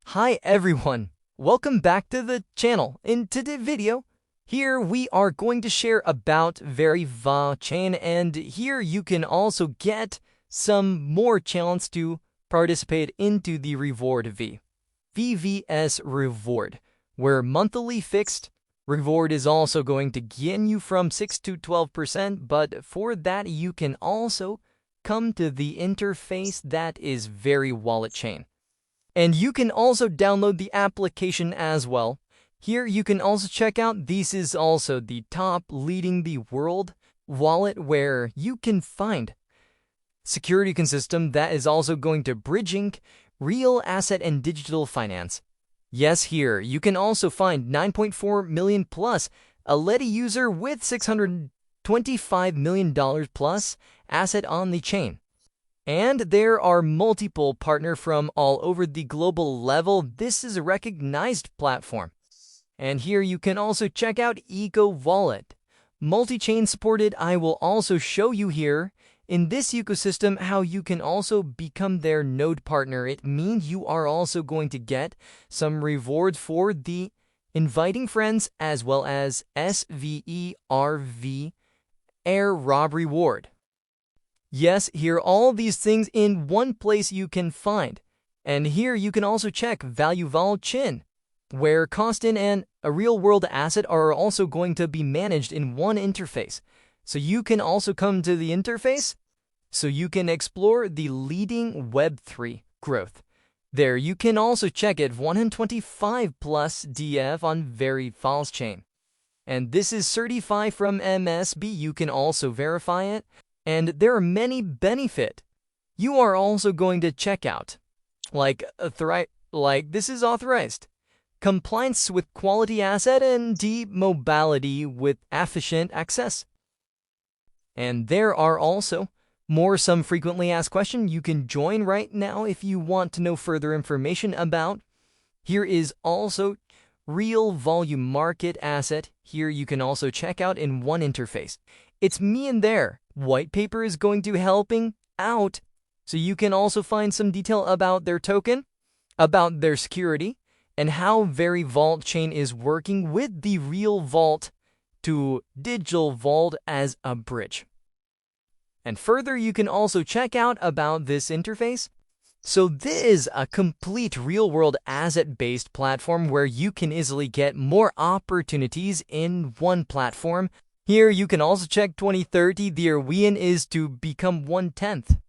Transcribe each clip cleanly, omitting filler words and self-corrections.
Hi everyone, welcome back to the channel. In today's video, here we are going to share about Verivault Chain, and here you can also get some more chance to participate into the reward VVS reward, where monthly fixed reward is also going to gain you from 6 to 12%, but for that you can also come to the interface that is Verivault Chain. And you can also download the application as well. Here you can also check out, this is also the top leading the world wallet where you can find security system that is also going to bridging real asset and digital finance. Yes, here you can also find 9.4 million plus a Leti user with $625 million plus asset on the chain. And there are multiple partners from all over the global level. This is a recognized platform. And here you can also check out Eco Wallet. Multi-chain supported. I will also show you here in this ecosystem how you can also become their node partner. It means you are also going to get some rewards for the inviting friends as well as SVERV Airdrop reward. Yes, here all these things in one place you can find. And here you can also check Verivault Chain, where constant and a real-world asset are also going to be managed in one interface. So you can also come to the interface, so you can explore the leading Web3 growth. There you can also check it 125 plus DF on Verivault Chain. And this is certified from MSB, you can also verify it. And there are many benefits you are also going to check out, like this is authorized, compliance with quality asset, and deep mobility with efficient access. And there are also some frequently asked questions you can join right now if you want to know further information about. Here is also real volume market asset. Here you can also check out in one interface. It's me in there. White paper is going to helping out, so you can also find some detail about their token, about their security, and how Verivault Chain is working with the real vault to digital vault as a bridge. And further, you can also check out about this interface. So this is a complete real-world asset-based platform where you can easily get more opportunities in one platform. Here you can also check 2030, their win is to become 1/10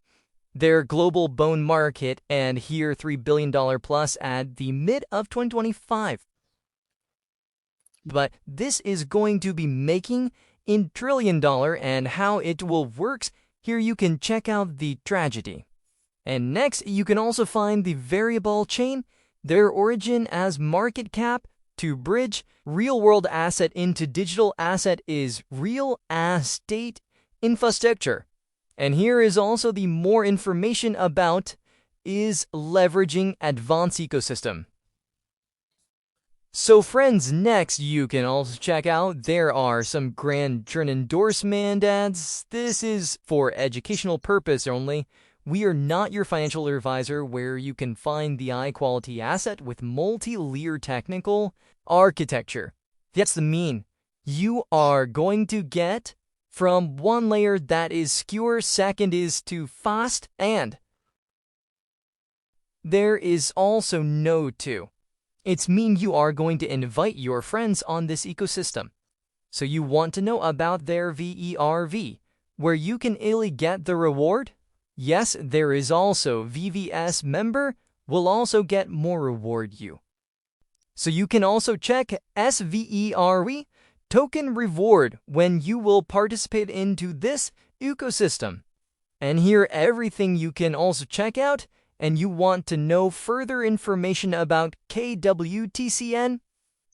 their global bone market, and here $3 billion plus at the mid of 2025. But this is going to be making in $1 trillion, and how it will works, here you can check out the tragedy. And next, you can also find the Verivault Chain, their origin as market cap, to bridge real-world asset into digital asset is real estate infrastructure. And here is also the more information about is leveraging advanced ecosystem. So friends, next you can also check out there are some grand churn endorsement ads. This is for educational purpose only. We are not your financial advisor, where you can find the high-quality asset with multi-layer technical architecture. That's the mean. You are going to get from one layer that is secure, second is too fast, and there is also node 2. It's mean you are going to invite your friends on this ecosystem. So you want to know about their VERV, where you can easily get the reward? Yes, there is also VVS member will also get more reward you. So you can also check SVERV token reward when you will participate into this ecosystem. And here everything you can also check out, and you want to know further information about KWTCN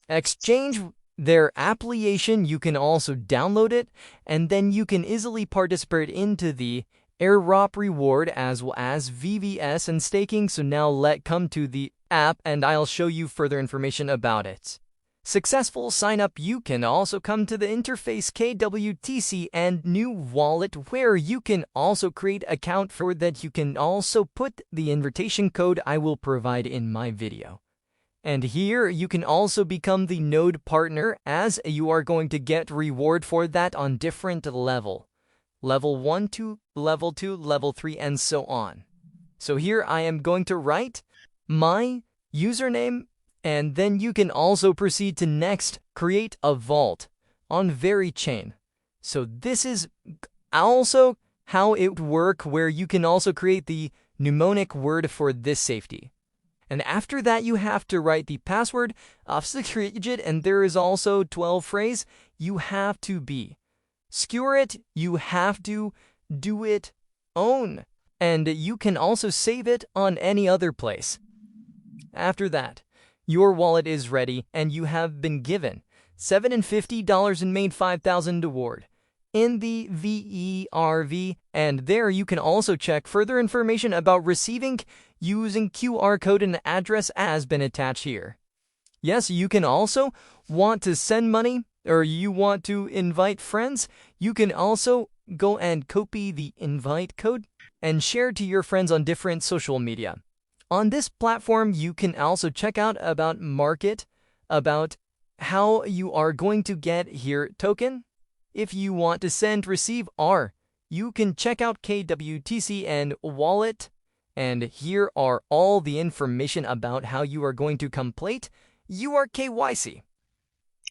exchange, their application, you can also download it, and then you can easily participate into the Airdrop reward as well as VVS and staking. So now let's come to the app and I'll show you further information about it. Successful sign up, you can also come to the interface KWTCN new wallet, where you can also create account for that. You can also put the invitation code I will provide in my video. And here you can also become the node partner, as you are going to get reward for that on different level. Level 1 to level 2, level 3, and so on. So here I am going to write my username, and then you can also proceed to next create a vault on Verivault Chain. So this is also how it would work, where you can also create the mnemonic word for this safety. And after that, you have to write the password of 6-digit, and there is also 12 phrase. You have to be secure it. You have to do it own, and you can also save it on any other place. After that, your wallet is ready, and you have been given $750 and made 5,000 reward in the VERV, and there you can also check further information about receiving using QR code, and address has been attached here. Yes, you can also want to send money, or you want to invite friends. You can also go and copy the invite code and share to your friends on different social media. On this platform, you can also check out about market, about how you are going to get here token. If you want to send, receive, R, you can check out KWTCN wallet, and here are all the information about how you are going to complete your KYC.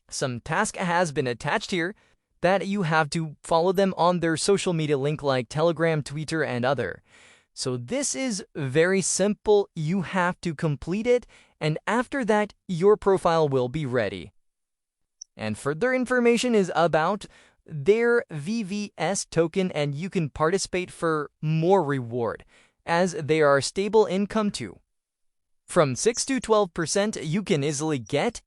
Some task has been attached here that you have to follow them on their social media link like Telegram, Twitter, and other. So this is very simple. You have to complete it, and after that, your profile will be ready. And further information is about their VVS token, and you can participate for more reward, as they are stable income too. From 6 to 12% you can easily get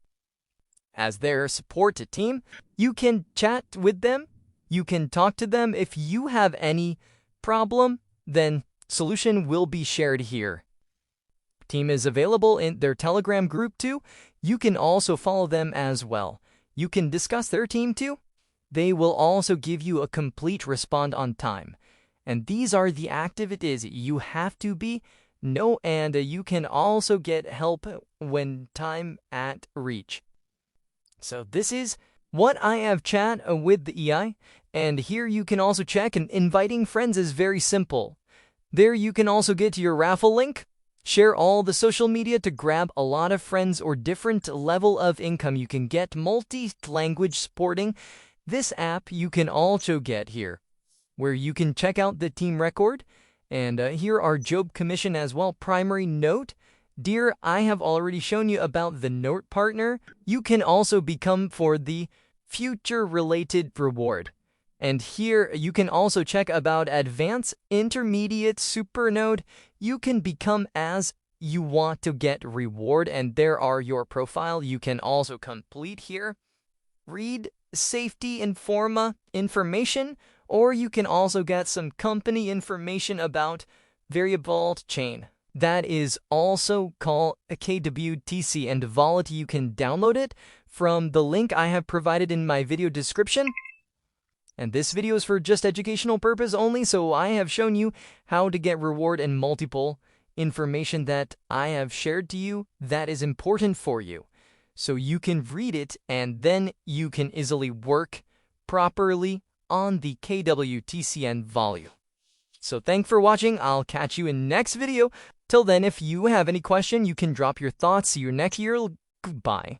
as their support team. You can chat with them, you can talk to them. If you have any problem, then solution will be shared here. Team is available in their Telegram group too. You can also follow them as well. You can discuss their team too. They will also give you a complete response on time. And these are the activities you have to be know, and you can also get help when time at reach. So this is what I have chat with the EI, and here you can also check, and inviting friends is very simple. There you can also get your raffle link, share all the social media to grab a lot of friends or different level of income. You can get multi-language supporting. This app you can also get here, where you can check out the team record, and here are job commission as well. Primary note, dear, I have already shown you about the note partner. You can also become for the future related reward. And here you can also check about advanced, intermediate, super node. You can become as you want to get reward, and there are your profile. You can also complete here. Read safety informa information, or you can also get some company information about Verivault Chain. That is also called a KWTC and wallet. You can download it from the link I have provided in my video description. And this video is for just educational purpose only, so I have shown you how to get reward and multiple information that I have shared to you that is important for you. So you can read it, and then you can easily work properly on the KWTCN value. So thanks for watching. I'll catch you in next video. Till then, if you have any question, you can drop your thoughts. See you next year. Goodbye.